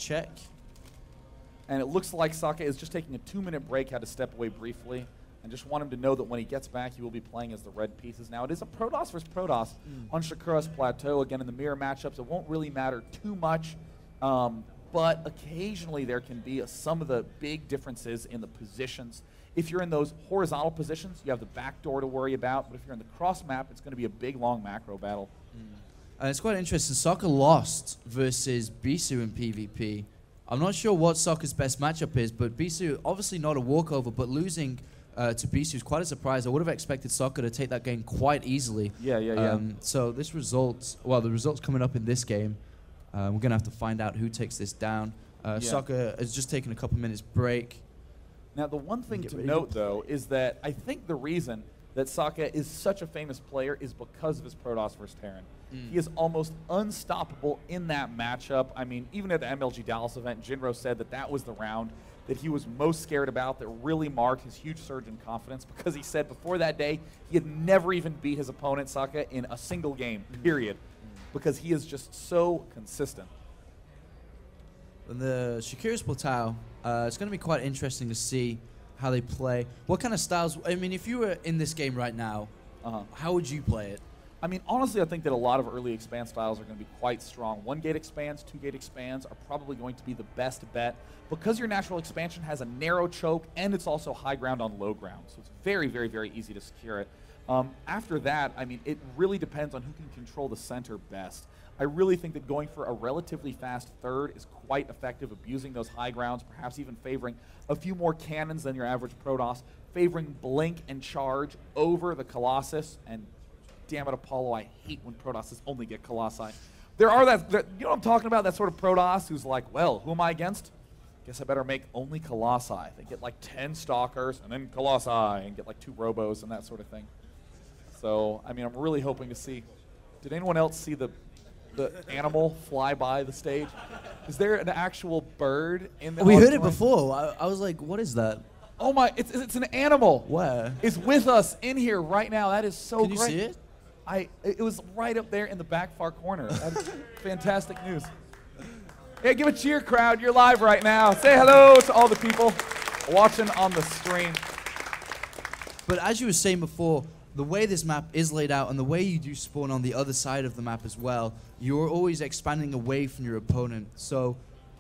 check. And it looks like Socke is just taking a 2-minute break, had to step away briefly, and just want him to know that when he gets back, he will be playing as the red pieces. Now, it is a Protoss versus Protoss on Shakura's Plateau. Again, in the mirror matchups, it won't really matter too much, but occasionally there can be some of the big differences in the positions. If you're in those horizontal positions, you have the back door to worry about, but if you're in the cross map, it's going to be a big, long macro battle. It's quite interesting. Socke lost versus Bisu in PvP. I'm not sure what Socce's best matchup is, but Bisu, obviously not a walkover, but losing to Bisu is quite a surprise. I would have expected Socke to take that game quite easily. Yeah. So this result, well, the results coming up in this game, we're going to have to find out who takes this down. Socke has just taken a couple minutes break. Now, the one thing to note, though, is that I think the reason that Socke is such a famous player is because of his Protoss versus Terran. He is almost unstoppable in that matchup. I mean, even at the MLG Dallas event, Jinro said that that was the round that he was most scared about, that really marked his huge surge in confidence, because he said before that day, he had never even beat his opponent, Socke, in a single game, period, because he is just so consistent. And the Shakura's Plateau, it's going to be quite interesting to see how they play. What kind of styles, I mean, if you were in this game right now, how would you play it? I mean, honestly, I think that a lot of early expand styles are going to be quite strong. 1-gate expands, 2-gate expands are probably going to be the best bet, because your natural expansion has a narrow choke and it's also high ground on low ground. So it's very, very, very easy to secure it. After that, I mean, it really depends on who can control the center best. I really think that going for a relatively fast third is quite effective, abusing those high grounds, perhaps even favoring a few more cannons than your average Protoss, favoring blink and charge over the Colossus, and damn it, Apollo, I hate when Protosses only get Colossi. There are you know what I'm talking about, that sort of Protoss who's like, well, who am I against? Guess I better make only Colossi. They get like 10 Stalkers and then Colossi and get like 2 Robos and that sort of thing. So, I mean, I'm really hoping to see, did anyone else see the animal fly by the stage? Is there an actual bird in the We heard it before. I was like, what is that? Oh my, it's an animal. Where? It's with us in here right now. That is so great. Can you see it? It was right up there in the back far corner. That's fantastic news. Hey, give a cheer, crowd. You're live right now. Say hello to all the people watching on the stream. But as you were saying before, the way this map is laid out and the way you do spawn on the other side of the map as well, you're always expanding away from your opponent. So,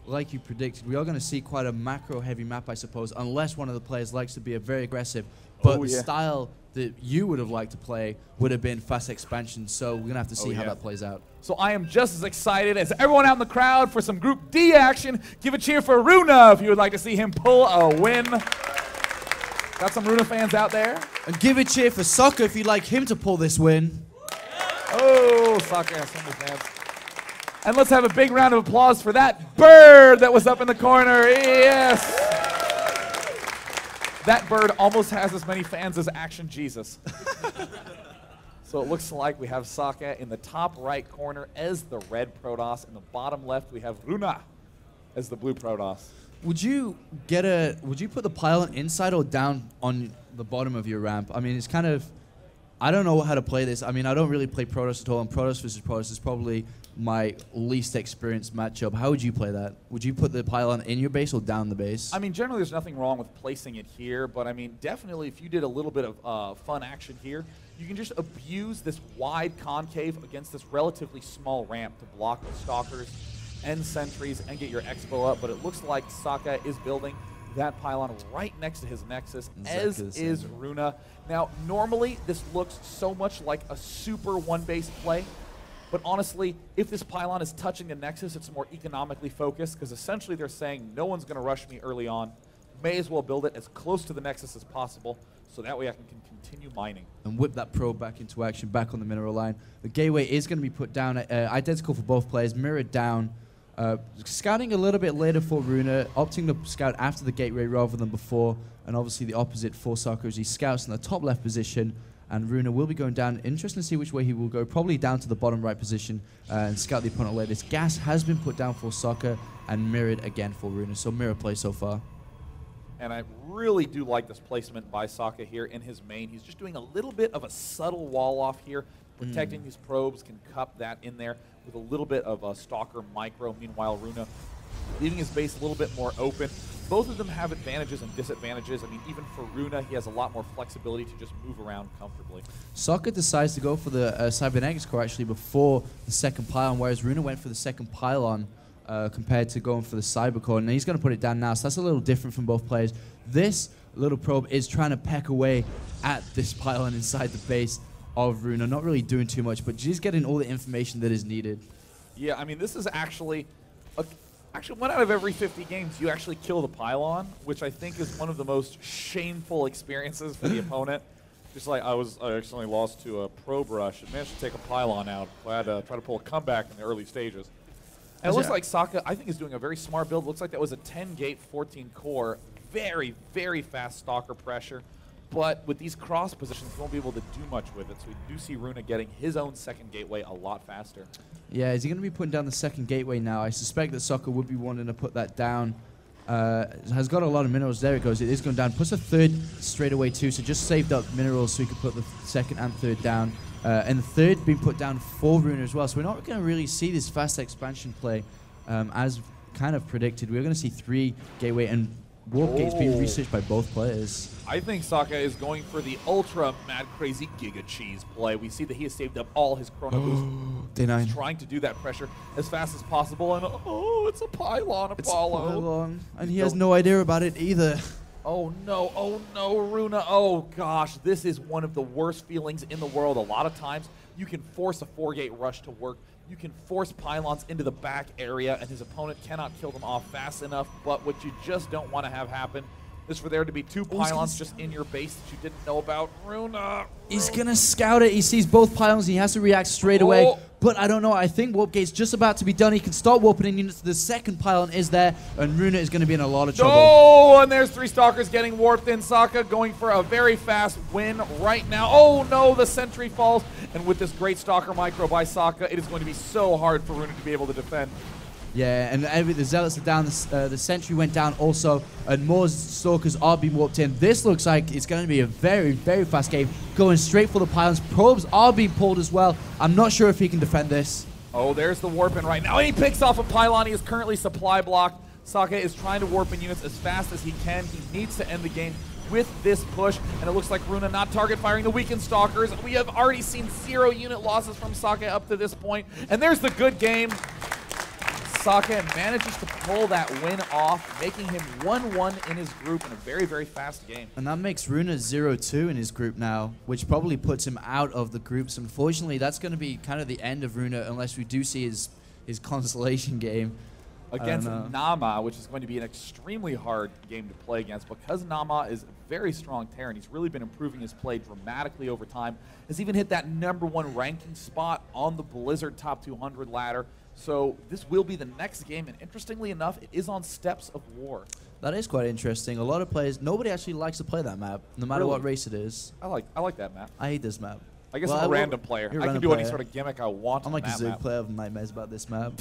like you predicted, we are going to see quite a macro-heavy map, I suppose, unless one of the players likes to be very aggressive. But the style that you would have liked to play would have been fast expansion, so we're going to have to see how that plays out. So I am just as excited as everyone out in the crowd for some Group D action. Give a cheer for RunA if you would like to see him pull a win. Got some RunA fans out there? And give a cheer for Socke if you'd like him to pull this win. Oh, Socke has so many fans. And let's have a big round of applause for that bird that was up in the corner. Yes! That bird almost has as many fans as Action Jesus. So it looks like we have Socke in the top right corner as the red Protoss. In the bottom left, we have RunA as the blue Protoss. Would you put the pylon inside or down on the bottom of your ramp? I mean, it's kind of, I don't know how to play this. I mean, I don't really play Protoss at all, and Protoss versus Protoss is probably my least experienced matchup. How would you play that? Would you put the pylon in your base or down the base? I mean, generally there's nothing wrong with placing it here, but I mean, definitely if you did a little bit of fun action here, you can just abuse this wide concave against this relatively small ramp to block the Stalkers and Sentries and get your Expo up, but it looks like Socke is building that pylon right next to his Nexus, as is RunA. Now, normally this looks so much like a super one-base play, but honestly, if this pylon is touching the Nexus, it's more economically focused, because essentially they're saying, no one's going to rush me early on. May as well build it as close to the Nexus as possible, so that way I can continue mining. And whip that probe back into action, back on the mineral line. The gateway is going to be put down, identical for both players, mirrored down. Scouting a little bit later for RunA, opting to scout after the gateway rather than before, and obviously the opposite for Socke as he scouts in the top left position, and RunA will be going down. Interesting to see which way he will go, probably down to the bottom right position and scout the opponent later. This gas has been put down for Socke and mirrored again for RunA, so mirror play so far. And I really do like this placement by Socke here in his main. He's just doing a little bit of a subtle wall off here, protecting these probes, can cup that in there with a little bit of a Stalker micro. Meanwhile, RunA leaving his base a little bit more open. Both of them have advantages and disadvantages. I mean, even for RunA, he has a lot more flexibility to just move around comfortably. Socke decides to go for the Cybernetics core actually before the second pylon, whereas RunA went for the second pylon compared to going for the Cyber core. And he's going to put it down now, so that's a little different from both players. This little probe is trying to peck away at this pylon inside the base of RunA, not really doing too much, but just getting all the information that is needed. Yeah, I mean, this is actually... Actually, 1 out of every 50 games, you actually kill the pylon, which I think is one of the most shameful experiences for the opponent. Just like I accidentally lost to a probe rush and managed to take a pylon out. I had to try to pull a comeback in the early stages. And it looks like Socke, I think, is doing a very smart build. Looks like that was a 10-gate, 14-core, very, very fast stalker pressure. But with these cross positions, you won't be able to do much with it. So we do see RunA getting his own second gateway a lot faster. Yeah, is he going to be putting down the second gateway now? I suspect that Socke would be wanting to put that down. Has got a lot of minerals. There it goes. It is going down. Puts a third straight away too. So just saved up minerals so he could put the second and third down. And the third being put down for RunA as well. So we're not going to really see this fast expansion play as kind of predicted. We're going to see 3 gateway and warp gates being researched by both players. I think Socke is going for the ultra mad crazy Giga Cheese play. We see that he has saved up all his Chrono Boost. D9. He's trying to do that pressure as fast as possible, and it's a pylon, Apollo. It's a pylon, and he has no idea about it either. Oh no, RunA, oh gosh, this is one of the worst feelings in the world. A lot of times, you can force a 4-gate rush to work. You can force pylons into the back area, and his opponent cannot kill them off fast enough, but what you just don't want to have happen is for there to be 2 pylons just in your base that you didn't know about. RunA. He's going to scout it. He sees both pylons. He has to react straight away. But I don't know. I think Warp Gate's just about to be done. He can start warping in units. The second pylon is there, and RunA is going to be in a lot of trouble. Oh, and there's 3 Stalkers getting warped in. Socke going for a very fast win right now. Oh, no, the sentry falls. And with this great Stalker micro by Socke, it is going to be so hard for RunA to be able to defend. Yeah, and the Zealots are down, the Sentry went down also, and more Stalkers are being warped in. This looks like it's going to be a very, very fast game, going straight for the pylons. Probes are being pulled as well. I'm not sure if he can defend this. Oh, there's the warp in right now. He picks off a pylon. He is currently supply blocked. Socke is trying to warp in units as fast as he can. He needs to end the game with this push, and it looks like RunA not target firing the weakened Stalkers. We have already seen 0 unit losses from Socke up to this point, and there's the good game. Socke manages to pull that win off, making him 1-1 in his group in a very, very fast game. And that makes RunA 0-2 in his group now, which probably puts him out of the groups. Unfortunately, that's going to be kind of the end of RunA unless we do see his consolation game. Against Nama, which is going to be an extremely hard game to play against because Nama is a very strong Terran. He's really been improving his play dramatically over time. Has even hit that #1 ranking spot on the Blizzard Top 200 ladder. So this will be the next game, and interestingly enough, it is on Steps of War. That is quite interesting. A lot of players, nobody actually likes to play that map, no matter what race it is. I like that map. I hate this map. I guess I'm a random player. I can do any sort of gimmick I want. I'm like a Zerg player of nightmares about this map.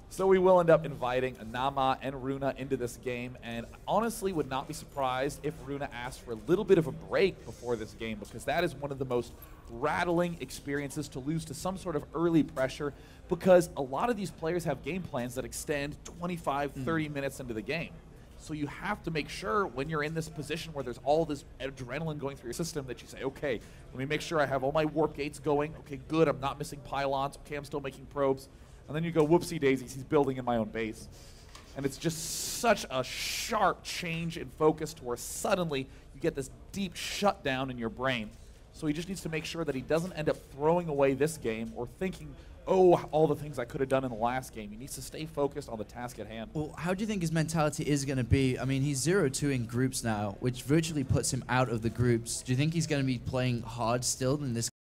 So we will end up inviting Nama and RunA into this game, and honestly would not be surprised if RunA asked for a little bit of a break before this game, because that is one of the most rattling experiences to lose to some sort of early pressure, because a lot of these players have game plans that extend 25, 30 minutes into the game. So you have to make sure when you're in this position where there's all this adrenaline going through your system that you say, okay, let me make sure I have all my warp gates going. Okay, good, I'm not missing pylons. Okay, I'm still making probes. And then you go, whoopsie daisies, he's building in my own base. And it's just such a sharp change in focus to where suddenly you get this deep shutdown in your brain. So he just needs to make sure that he doesn't end up throwing away this game or thinking, oh, all the things I could have done in the last game. He needs to stay focused on the task at hand. Well, how do you think his mentality is going to be? I mean, he's 0-2 in groups now, which virtually puts him out of the groups. Do you think he's going to be playing hard still in this